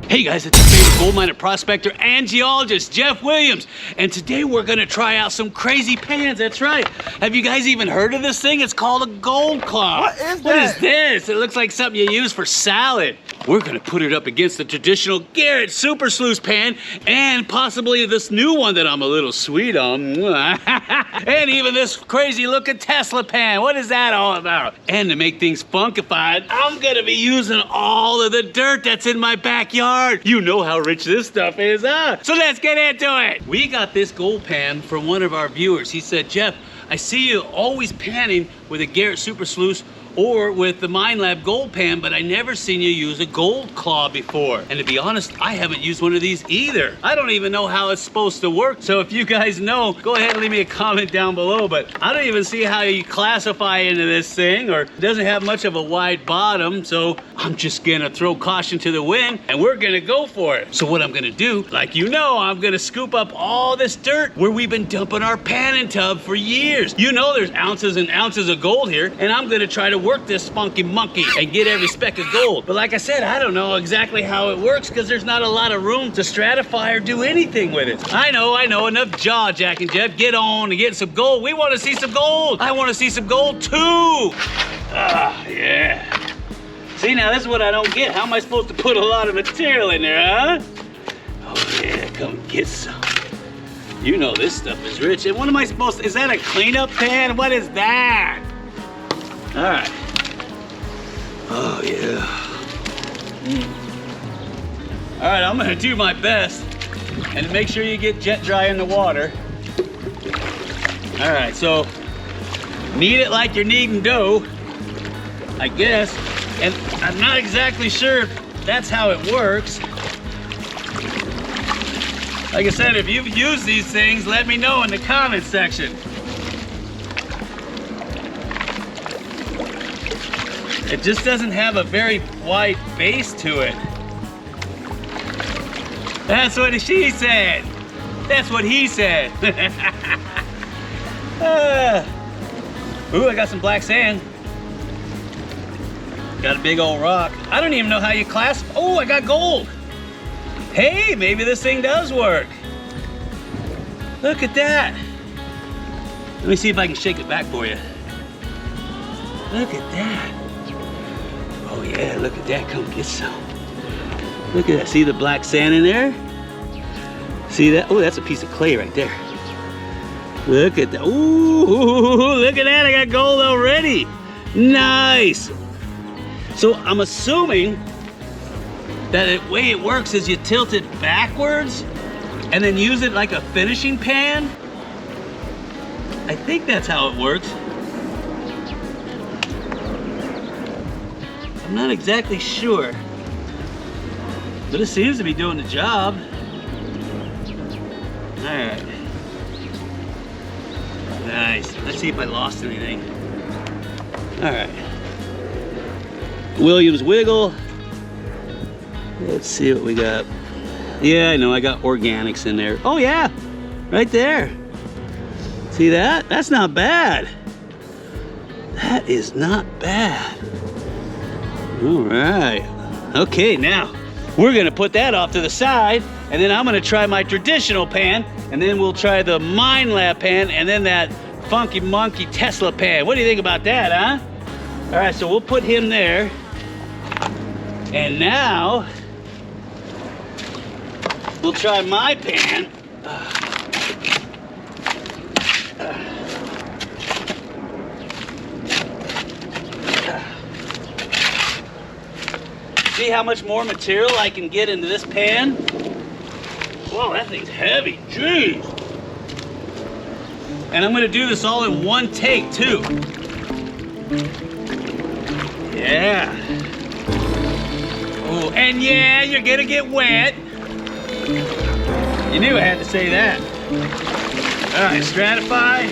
Hey guys, it's your favorite gold miner, prospector, and geologist, Jeff Williams. And today we're gonna try out some crazy pans, that's right. Have you guys even heard of this thing? It's called a gold claw. What is that? What is this? It looks like something you use for salad. We're gonna put it up against the traditional Garrett Super Sluice pan and possibly this new one that I'm a little sweet on. And even this crazy looking Tesla pan. What is that all about? And to make things funkified, I'm gonna be using all of the dirt that's in my backyard. You know how rich this stuff is, huh? So let's get into it. We got this gold pan from one of our viewers. He said, Jeff, I see you always panning with a Garrett Super Sluice or with the Minelab gold pan, but I never seen you use a gold claw before. And to be honest, I haven't used one of these either. I don't even know how it's supposed to work. So if you guys know, go ahead and leave me a comment down below, but I don't even see how you classify into this thing, or it doesn't have much of a wide bottom. So I'm just gonna throw caution to the wind and we're gonna go for it. So what I'm gonna do, like you know, I'm gonna scoop up all this dirt where we've been dumping our panning tub for years. You know there's ounces and ounces of gold here, and I'm gonna try to work this funky monkey and get every speck of gold. But like I said, I don't know exactly how it works because there's not a lot of room to stratify or do anything with it. I know, enough jaw jacking, Jeff. Get on and get some gold. We want to see some gold. I want to see some gold too. Ah, yeah. See, now this is what I don't get. How am I supposed to put a lot of material in there, huh? Oh yeah, come get some. You know this stuff is rich. And what am I supposed to, is that a cleanup pan? What is that? All right. Oh yeah. All right, I'm gonna do my best and make sure you get jet dry in the water. All right, so knead it like you're kneading dough, I guess. And I'm not exactly sure if that's how it works. Like I said, if you've used these things, let me know in the comments section. It just doesn't have a very wide base to it. That's what she said. That's what he said. Ooh, I got some black sand. Got a big old rock. I don't even know how you classify. Oh, I got gold. Hey, maybe this thing does work. Look at that. Let me see if I can shake it back for you. Look at that. Oh yeah, look at that, come get some. Look at that, see the black sand in there? See that? Oh, that's a piece of clay right there. Look at that, ooh, look at that, I got gold already. Nice. So I'm assuming that the way it works is you tilt it backwards and then use it like a finishing pan. I think that's how it works. I'm not exactly sure, but it seems to be doing the job. All right. Nice. Let's see if I lost anything. All right. Williams wiggle. Let's see what we got. Yeah, I know, I got organics in there. Oh yeah, right there. See that? That's not bad. That is not bad. All right. Okay, now we're gonna put that off to the side, and then I'm gonna try my traditional pan, and then we'll try the Minelab pan, and then that funky monkey Tesla pan. What do you think about that, huh? All right, so we'll put him there. And now we'll try my pan. See how much more material I can get into this pan? Whoa, that thing's heavy, jeez. And I'm gonna do this all in one take too. Yeah. Oh, and yeah, you're gonna get wet. You knew I had to say that. All right, stratify.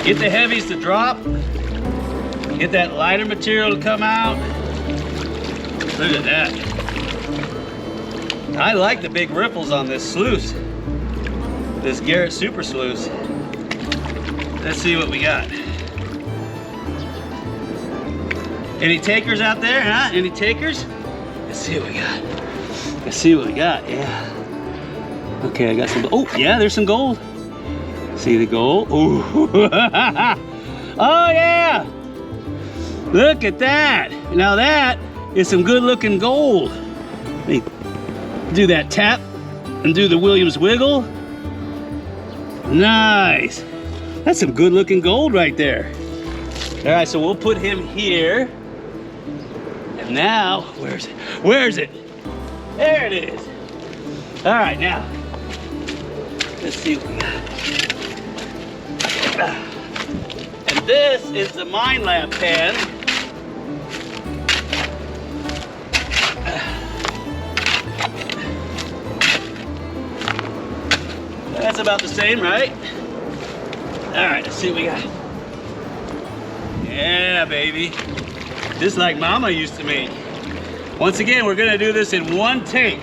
Get the heavies to drop. Get that lighter material to come out. Look at that. I like the big ripples on this sluice. This Garrett Super Sluice. Let's see what we got. Any takers out there, huh? Any takers? Let's see what we got. Let's see what we got, yeah. Okay, I got some, oh yeah, there's some gold. See the gold? Ooh. Oh yeah! Look at that. Now that is some good looking gold. Let me do that tap and do the Williams wiggle. Nice. That's some good looking gold right there. All right, so we'll put him here. And now, where is it? Where is it? There it is. All right, now, let's see what we got. And this is the Minelab pan. That's about the same, right? All right, let's see what we got. Yeah, baby. Just like Mama used to make. Once again, we're gonna do this in one take.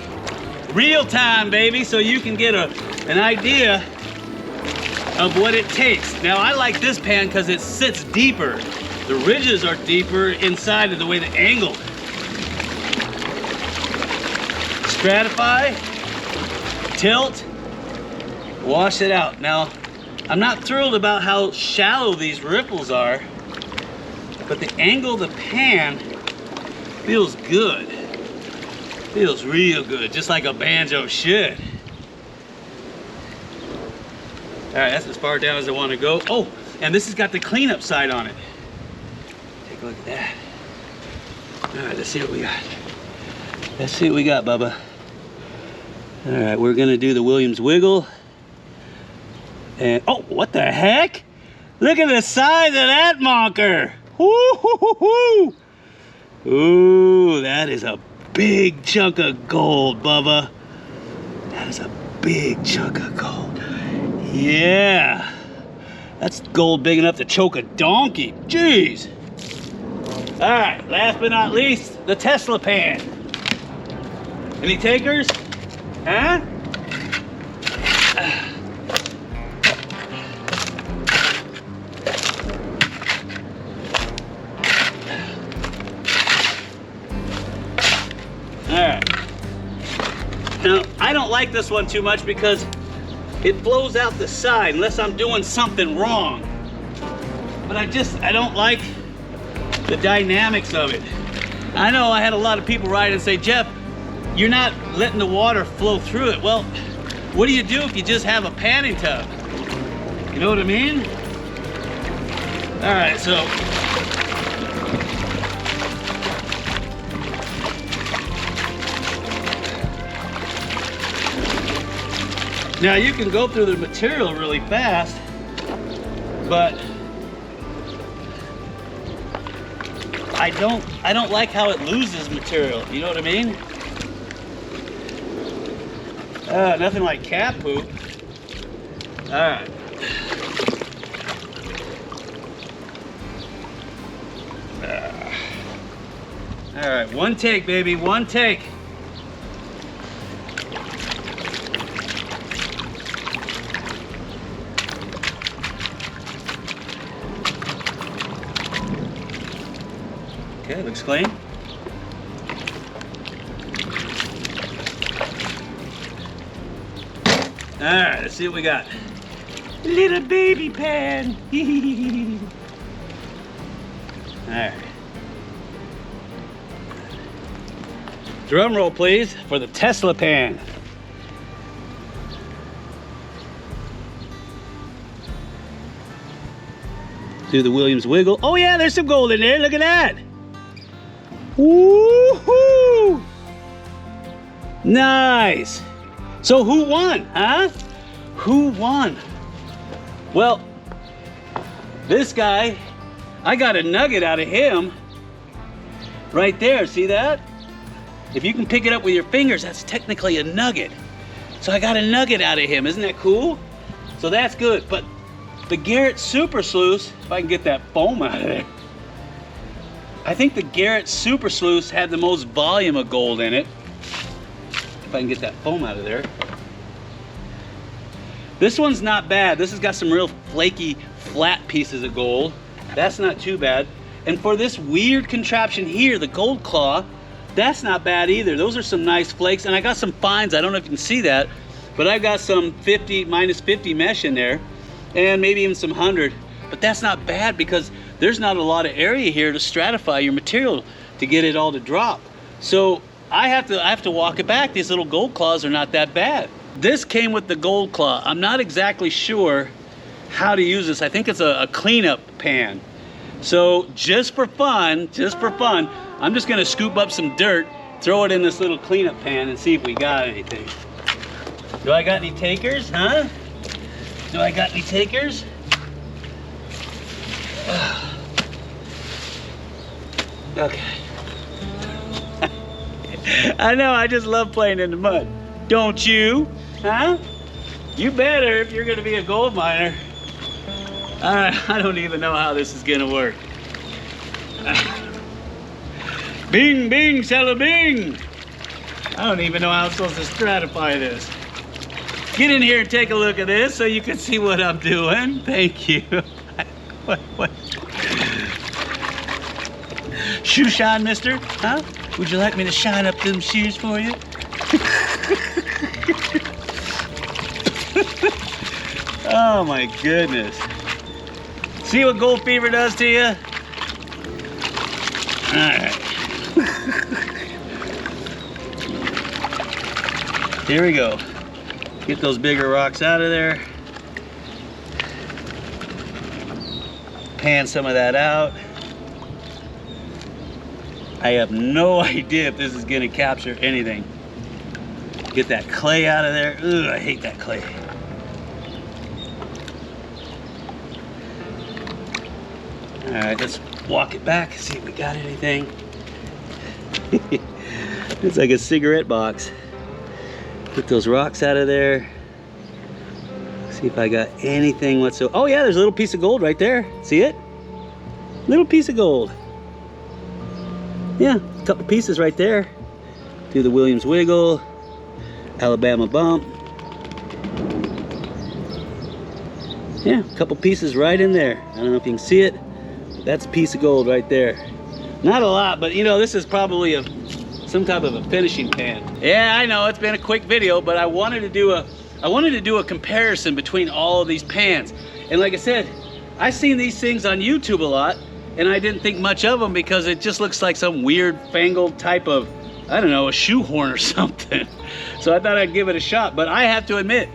Real time, baby, so you can get an idea of what it takes. Now, I like this pan because it sits deeper. The ridges are deeper inside of the way the angle. Stratify, tilt, wash it out. Now, I'm not thrilled about how shallow these ripples are, but the angle of the pan feels good. Feels real good, just like a banjo should. All right, that's as far down as I want to go. Oh, and this has got the cleanup side on it. Take a look at that. All right, let's see what we got. Let's see what we got, Bubba. All right, we're gonna do the Williams wiggle. And, oh, what the heck? Look at the size of that monker. Woo-hoo-hoo-hoo. Ooh, that is a big chunk of gold, Bubba. That is a big chunk of gold. Yeah. That's gold big enough to choke a donkey. Jeez. All right, last but not least, the Tesla pan. Any takers? Huh? Alright. Now, I don't like this one too much because it blows out the side unless I'm doing something wrong. But I don't like the dynamics of it. I know I had a lot of people write and say, Jeff, you're not letting the water flow through it. Well, what do you do if you just have a panning tub? You know what I mean? Alright, so now you can go through the material really fast, but I don't like how it loses material. You know what I mean? Nothing like cat poop. All right. All right, one take, baby, one take. Okay, looks clean. All right, let's see what we got. Little baby pan. All right. Drum roll, please, for the Tesla pan. Do the Williams wiggle. Oh yeah, there's some gold in there. Look at that. Woohoo! Nice. So who won, huh? Who won? Well, this guy, I got a nugget out of him right there. See that? If you can pick it up with your fingers, that's technically a nugget. So I got a nugget out of him. Isn't that cool? So that's good. But the Garrett Super Sluice, if I can get that foam out of there, I think the Garrett Super Sluice had the most volume of gold in it. If I can get that foam out of there. This one's not bad. This has got some real flaky, flat pieces of gold. That's not too bad. And for this weird contraption here, the Gold Claw, that's not bad either. Those are some nice flakes. And I got some fines. I don't know if you can see that, but I've got some 50, minus 50 mesh in there, and maybe even some 100. But that's not bad because there's not a lot of area here to stratify your material to get it all to drop. So I have to walk it back. These little Gold Claws are not that bad. This came with the Gold Claw. I'm not exactly sure how to use this. I think it's a cleanup pan. So just for fun, I'm just gonna scoop up some dirt, throw it in this little cleanup pan and see if we got anything. Do I got any takers, huh? Do I got any takers? Okay. I know, I just love playing in the mud. Don't you? Huh? You better if you're gonna be a gold miner. All right, I don't even know how this is gonna work. Bing, bing, shala bing. I don't even know how I'm supposed to stratify this. Get in here and take a look at this so you can see what I'm doing. Thank you. What? Shoe shine, mister? Huh? Would you like me to shine up them shoes for you? Oh my goodness. See what gold fever does to you? All right. Here we go. Get those bigger rocks out of there. Pan some of that out. I have no idea if this is gonna capture anything. Get that clay out of there. Ugh, I hate that clay. All right, let's walk it back, see if we got anything. It's like a cigarette box. Get those rocks out of there. See if I got anything whatsoever. Oh yeah, there's a little piece of gold right there. See it? Little piece of gold. Yeah, a couple pieces right there. Do the Williams wiggle, Alabama bump. Yeah, a couple pieces right in there. I don't know if you can see it. That's a piece of gold right there. Not a lot, but you know, this is probably some type of a finishing pan. Yeah, I know it's been a quick video, but I wanted to do a comparison between all of these pans. And like I said, I've seen these things on YouTube a lot, and I didn't think much of them because it just looks like some weird fangled type of, I don't know, a shoehorn or something. So I thought I'd give it a shot, but I have to admit,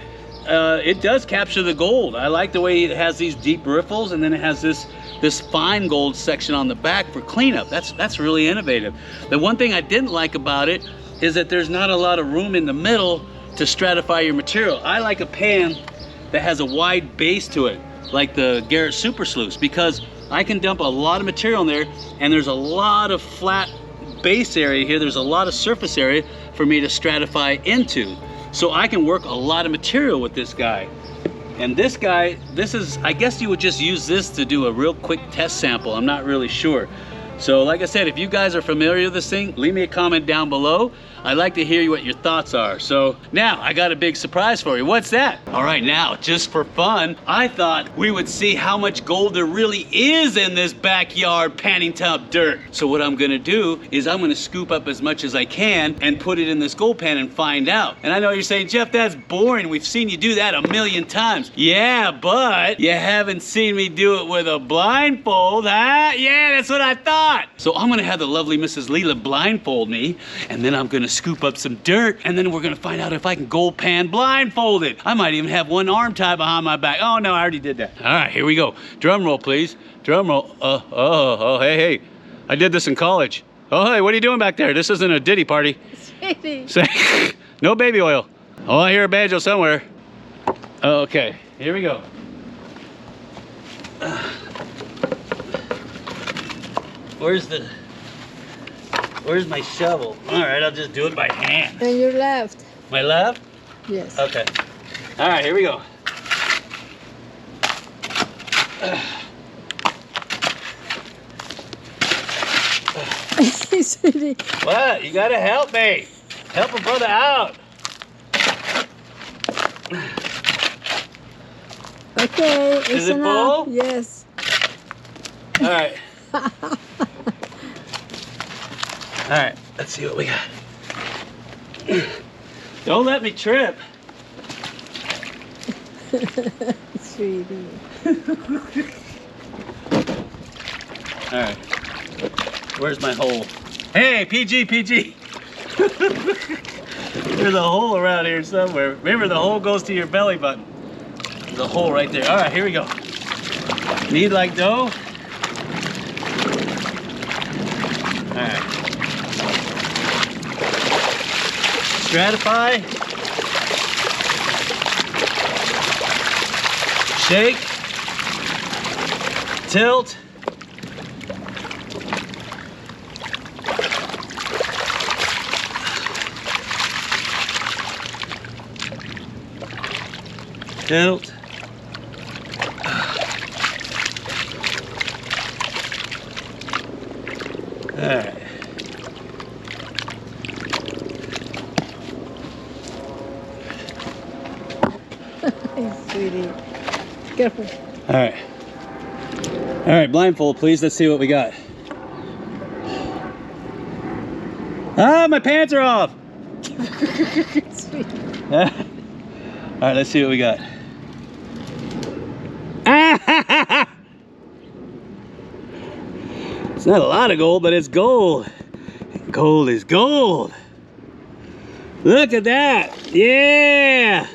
it does capture the gold. I like the way it has these deep riffles, and then it has this fine gold section on the back for cleanup. That's really innovative. The one thing I didn't like about it is that there's not a lot of room in the middle to stratify your material. I like a pan that has a wide base to it, like the Garrett Super Sluice, because I can dump a lot of material in there, and there's a lot of flat base area here. There's a lot of surface area for me to stratify into. So I can work a lot of material with this guy. And this guy, I guess you would just use this to do a real quick test sample. I'm not really sure. So like I said, if you guys are familiar with this thing, leave me a comment down below. I'd like to hear what your thoughts are. So now I got a big surprise for you. What's that? All right, now just for fun, I thought we would see how much gold there really is in this backyard panning tub dirt. So what I'm gonna do is I'm gonna scoop up as much as I can and put it in this gold pan and find out. And I know you're saying, Jeff, that's boring. We've seen you do that a million times. Yeah, but you haven't seen me do it with a blindfold, huh? Yeah, that's what I thought. So I'm gonna have the lovely Mrs. Leela blindfold me, and then I'm gonna scoop up some dirt, and then we're gonna find out if I can gold pan blindfolded. I might even have one arm tied behind my back. Oh no, I already did that. All right, here we go. Drum roll, please. Drum roll. Hey. I did this in college. Oh, hey, what are you doing back there? This isn't a ditty party. No baby oil. Oh, I hear a banjo somewhere. Okay, here we go. Where's my shovel? All right, I'll just do it by hand. And your left. My left? Yes. Okay. All right, here we go. What? You gotta help me. Help a brother out. Okay, Is it enough. full? Yes. All right. All right, let's see what we got. Don't let me trip. Sweetie. All right, where's my hole? Hey, PG. There's a hole around here somewhere. Remember, the hole goes to your belly button. There's a hole right there. All right, here we go. Knead like dough. All right. Stratify. Shake. Tilt. Tilt. All right. Sweetie. Careful. All right. All right, blindfold, please. Let's see what we got. Ah, my pants are off. Sweet. All right, let's see what we got. It's not a lot of gold, but it's gold. Gold is gold. Look at that. Yeah.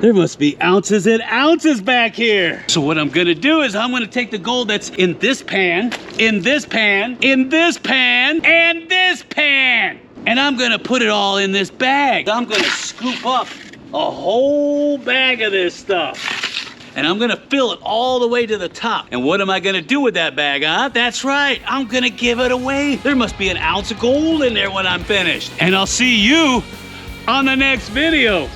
There must be ounces and ounces back here. So what I'm gonna do is I'm gonna take the gold that's in this pan, in this pan, in this pan, and this pan. And I'm gonna put it all in this bag. I'm gonna scoop up a whole bag of this stuff. And I'm gonna fill it all the way to the top. And what am I gonna do with that bag, huh? That's right, I'm gonna give it away. There must be an ounce of gold in there when I'm finished. And I'll see you on the next video.